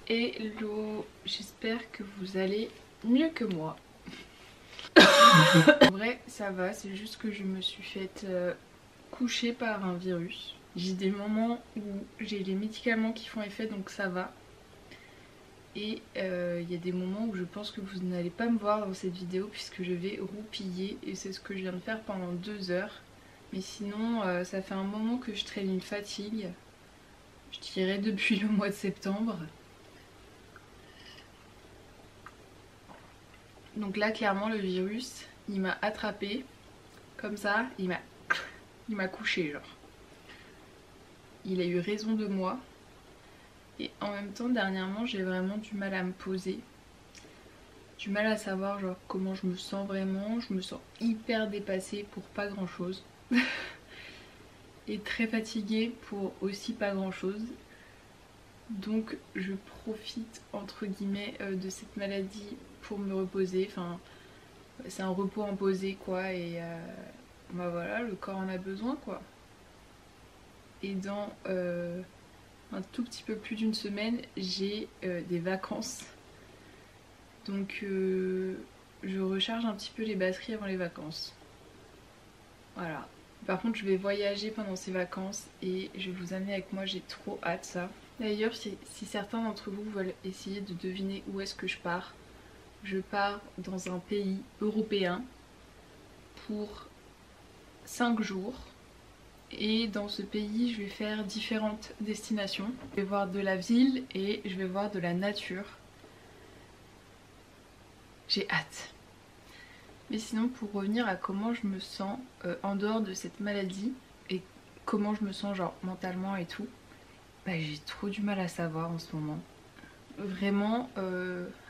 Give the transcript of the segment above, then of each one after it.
Hello, j'espère que vous allez mieux que moi. En vrai ça va, c'est juste que je me suis faite coucher par un virus. J'ai des moments où j'ai les médicaments qui font effet donc ça va. Et il y a des moments où je pense que vous n'allez pas me voir dans cette vidéo puisque je vais roupiller et c'est ce que je viens de faire pendant 2 heures. Mais sinon ça fait un moment que je traîne une fatigue, je dirais depuis le mois de septembre. Donc là clairement le virus il m'a attrapé comme ça, il m'a couché genre. Il a eu raison de moi. Et en même temps dernièrement j'ai vraiment du mal à me poser. Du mal à savoir genre comment je me sens vraiment. Je me sens hyper dépassée pour pas grand chose. Et très fatiguée pour aussi pas grand chose. Donc je profite entre guillemets de cette maladie pour me reposer. Enfin c'est un repos imposé quoi et bah voilà, le corps en a besoin quoi. Et dans un tout petit peu plus d'une semaine j'ai des vacances. Donc je recharge un petit peu les batteries avant les vacances. Voilà. Par contre je vais voyager pendant ces vacances et je vais vous amener avec moi, j'ai trop hâte ça. D'ailleurs si certains d'entre vous veulent essayer de deviner où est-ce que je pars dans un pays européen pour 5 jours. Et dans ce pays je vais faire différentes destinations. Je vais voir de la ville et je vais voir de la nature. J'ai hâte. Mais sinon pour revenir à comment je me sens en dehors de cette maladie et comment je me sens genre mentalement et tout, bah, j'ai trop du mal à savoir en ce moment. Vraiment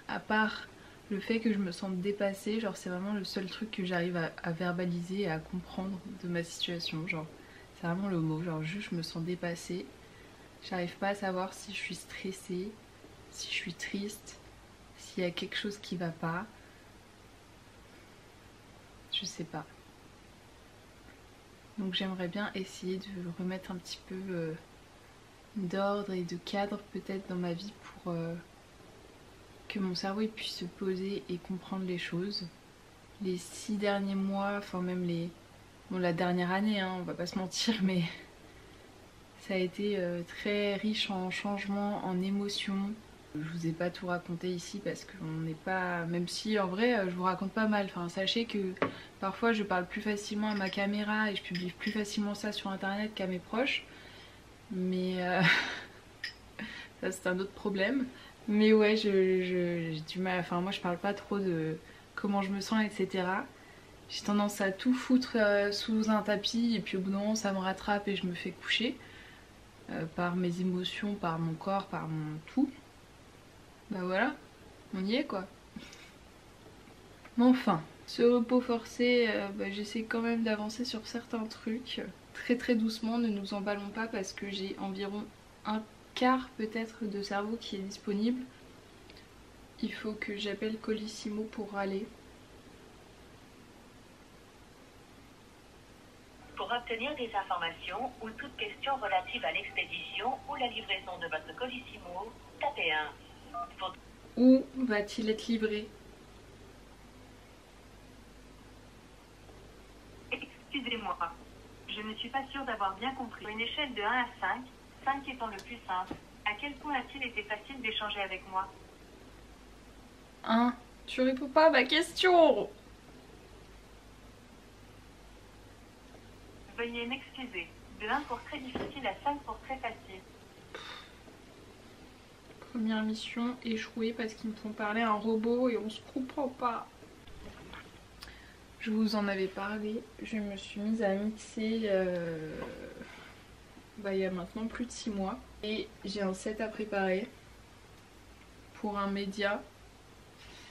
à part le fait que je me sente dépassée, genre c'est vraiment le seul truc que j'arrive à verbaliser et à comprendre de ma situation, genre c'est vraiment le mot, genre juste je me sens dépassée. J'arrive pas à savoir si je suis stressée, si je suis triste, s'il y a quelque chose qui va pas. Je sais pas. Donc j'aimerais bien essayer de remettre un petit peu d'ordre et de cadre peut-être dans ma vie pour que mon cerveau puisse se poser et comprendre les choses. Les 6 derniers mois, enfin même la dernière année, hein, on va pas se mentir, mais ça a été très riche en changements, en émotions. Je vous ai pas tout raconté ici parce qu'on n'est pas... Même si en vrai je vous raconte pas mal. Enfin sachez que parfois je parle plus facilement à ma caméra et je publie plus facilement ça sur internet qu'à mes proches. Mais ça c'est un autre problème. Mais ouais j'ai du mal. Enfin moi je parle pas trop de comment je me sens etc. J'ai tendance à tout foutre sous un tapis et puis au bout d'un moment ça me rattrape et je me fais coucher. Par mes émotions, par mon corps, par mon tout. Bah voilà, on y est quoi. Mais enfin, ce repos forcé, j'essaie quand même d'avancer sur certains trucs. Très très doucement, ne nous emballons pas parce que j'ai environ un quart peut-être de cerveau qui est disponible. Il faut que j'appelle Colissimo pour râler. Pour obtenir des informations ou toute question relative à l'expédition ou la livraison de votre Colissimo, tapez 1. Où va-t-il être livré? Excusez-moi, je ne suis pas sûre d'avoir bien compris. Une échelle de 1 à 5, 5 étant le plus simple, à quel point a-t-il été facile d'échanger avec moi? 1. Tu réponds pas à ma question. Veuillez m'excuser, de 1 pour très difficile à 5 pour très facile. Première mission échouée parce qu'ils me font parler à un robot et on se comprend pas. Je vous en avais parlé, je me suis mise à mixer il y a maintenant plus de 6 mois. Et j'ai un set à préparer pour un média.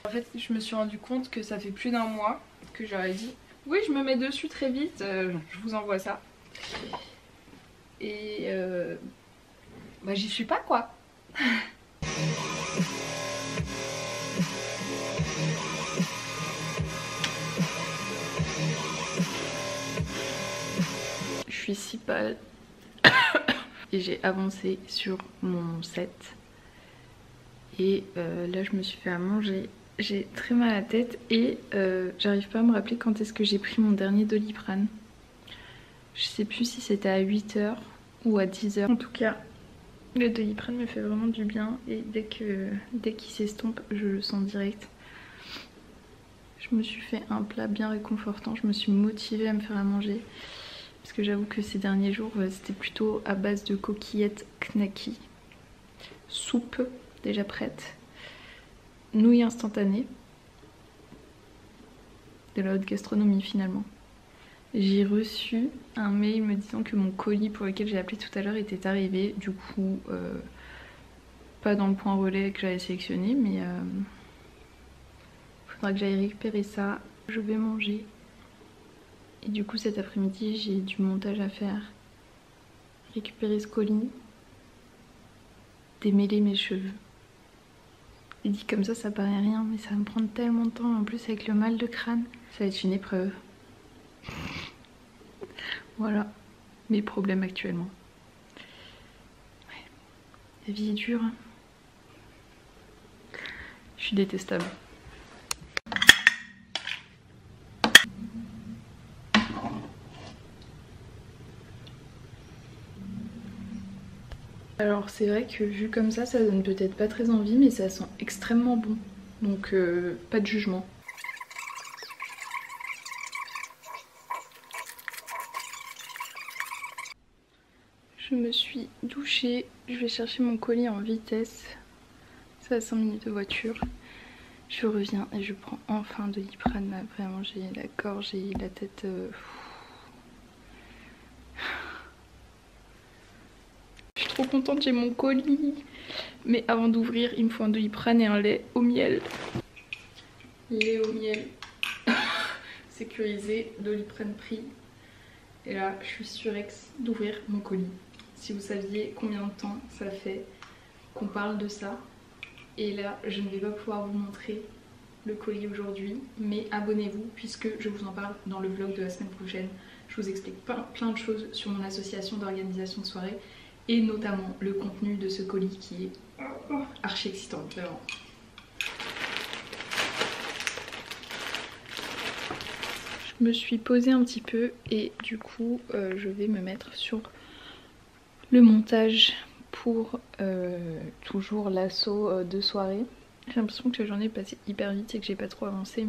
En fait je me suis rendu compte que ça fait plus d'1 mois que j'aurais dit oui je me mets dessus très vite, je vous envoie ça. Et j'y suis pas quoi. Je suis si pâle et j'ai avancé sur mon set Et là je me suis fait à manger. J'ai très mal à la tête et j'arrive pas à me rappeler quand est-ce que j'ai pris mon dernier Doliprane. Je sais plus si c'était à 8 h ou à 10 h. En tout cas, le Doliprane me fait vraiment du bien et dès qu'il s'estompe, je le sens direct. Je me suis fait un plat bien réconfortant, je me suis motivée à me faire à manger. Parce que j'avoue que ces derniers jours, c'était plutôt à base de coquillettes knacky, soupe déjà prête, nouilles instantanées, de la haute gastronomie finalement. J'ai reçu un mail me disant que mon colis pour lequel j'ai appelé tout à l'heure était arrivé. Du coup, pas dans le point relais que j'avais sélectionné, mais faudra que j'aille récupérer ça. Je vais manger. Et du coup, cet après-midi, j'ai du montage à faire. Récupérer ce colis, démêler mes cheveux. Et dit comme ça paraît rien, mais ça va me prendre tellement de temps. En plus, avec le mal de crâne, ça va être une épreuve. Voilà mes problèmes actuellement. Ouais. La vie est dure. Je suis détestable. Alors c'est vrai que vu comme ça donne peut-être pas très envie, mais ça sent extrêmement bon. Donc pas de jugement. Je me suis douchée, je vais chercher mon colis en vitesse. C'est à 5 minutes de voiture. Je reviens et je prends enfin Doliprane. Là, vraiment j'ai la gorge et la tête... Je suis trop contente, j'ai mon colis. Mais avant d'ouvrir, il me faut un Doliprane et un lait au miel. Lait au miel. Sécurisé, Doliprane pris. Et là, je suis surex d'ouvrir mon colis. Si vous saviez combien de temps ça fait qu'on parle de ça. Et là, je ne vais pas pouvoir vous montrer le colis aujourd'hui, mais abonnez-vous puisque je vous en parle dans le vlog de la semaine prochaine. Je vous explique plein de choses sur mon association d'organisation de soirée et notamment le contenu de ce colis qui est archi excitant, vraiment. Je me suis posée un petit peu et du coup je vais me mettre sur le montage pour toujours l'assaut de soirée. J'ai l'impression que la journée est passée hyper vite et que j'ai pas trop avancé,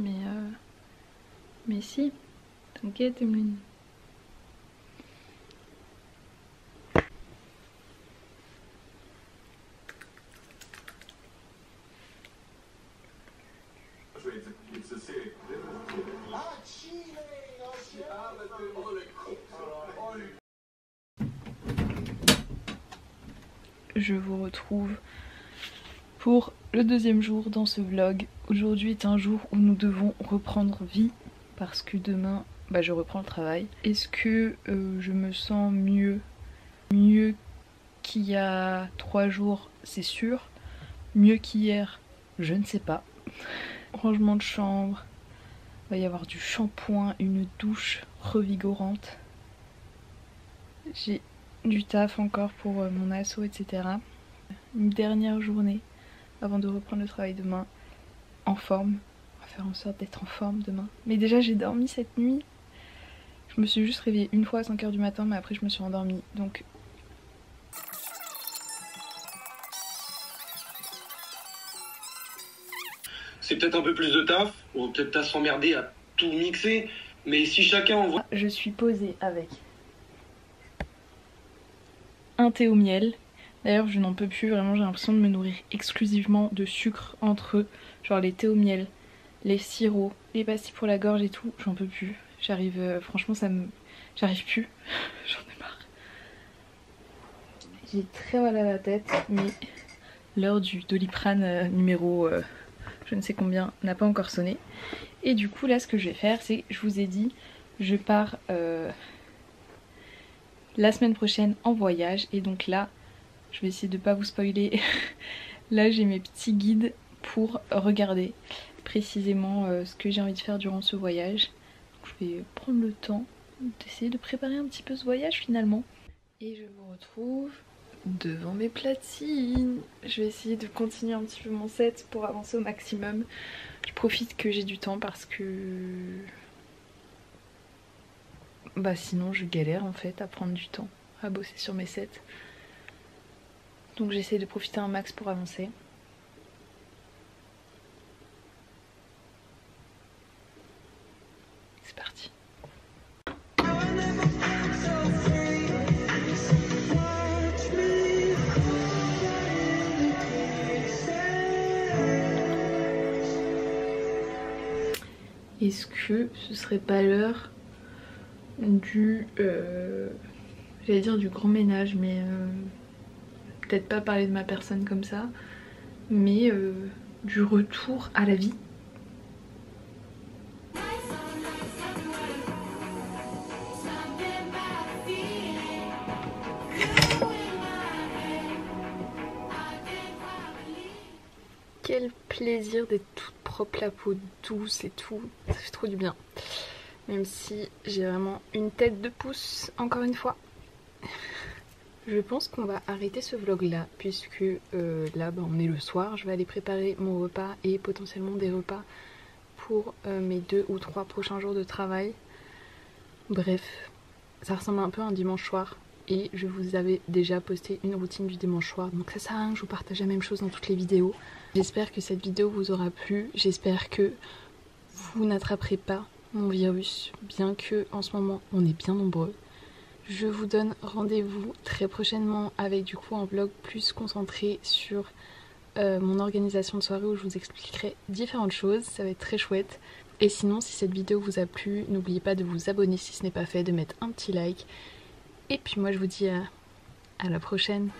mais si, t'inquiète Emeline. Je vous retrouve pour le deuxième jour dans ce vlog. Aujourd'hui est un jour où nous devons reprendre vie parce que demain je reprends le travail. Est-ce que je me sens mieux qu'il y a 3 jours? C'est sûr. Mieux qu'hier, je ne sais pas. Rangement de chambre, il va y avoir du shampoing, une douche revigorante. J'ai du taf encore pour mon asso, etc. Une dernière journée avant de reprendre le travail demain en forme. On va faire en sorte d'être en forme demain. Mais déjà j'ai dormi cette nuit. Je me suis juste réveillée une fois à 5 h du matin, mais après je me suis endormie. Donc c'est peut-être un peu plus de taf, on va peut-être s'emmerder à tout mixer, mais si chacun envoie... Je suis posée avec un thé au miel. D'ailleurs je n'en peux plus, vraiment j'ai l'impression de me nourrir exclusivement de sucre entre genre les thés au miel, les sirops, les pastilles pour la gorge et tout. J'en peux plus, j'arrive, franchement j'arrive plus, j'en ai marre. J'ai très mal à la tête, mais l'heure du Doliprane numéro je ne sais combien n'a pas encore sonné. Et du coup là ce que je vais faire c'est, je vous ai dit, je pars la semaine prochaine en voyage. Et donc là, je vais essayer de pas vous spoiler. Là j'ai mes petits guides pour regarder précisément ce que j'ai envie de faire durant ce voyage. Donc, je vais prendre le temps d'essayer de préparer un petit peu ce voyage finalement. Et je vous retrouve devant mes platines. Je vais essayer de continuer un petit peu mon set pour avancer au maximum. Je profite que j'ai du temps parce que bah sinon je galère en fait à prendre du temps à bosser sur mes sets. Donc j'essaie de profiter un max pour avancer. C'est parti. Est-ce que ce serait pas l'heure du j'allais dire du grand ménage, mais peut-être pas parler de ma personne comme ça, mais du retour à la vie. Quel plaisir d'être toute propre, la peau douce et tout, ça fait trop du bien. Même si j'ai vraiment une tête de pouce, encore une fois. Je pense qu'on va arrêter ce vlog là, puisque là bah, on est le soir. Je vais aller préparer mon repas et potentiellement des repas pour mes 2 ou 3 prochains jours de travail. Bref, ça ressemble un peu à un dimanche soir. Et je vous avais déjà posté une routine du dimanche soir, donc ça sert à rien que je vous partage la même chose dans toutes les vidéos. J'espère que cette vidéo vous aura plu, j'espère que vous n'attraperez pas mon virus, bien que en ce moment on est bien nombreux. Je vous donne rendez-vous très prochainement avec du coup un vlog plus concentré sur mon organisation de soirée où je vous expliquerai différentes choses, ça va être très chouette. Et sinon si cette vidéo vous a plu, n'oubliez pas de vous abonner si ce n'est pas fait, de mettre un petit like. Et puis moi je vous dis à la prochaine.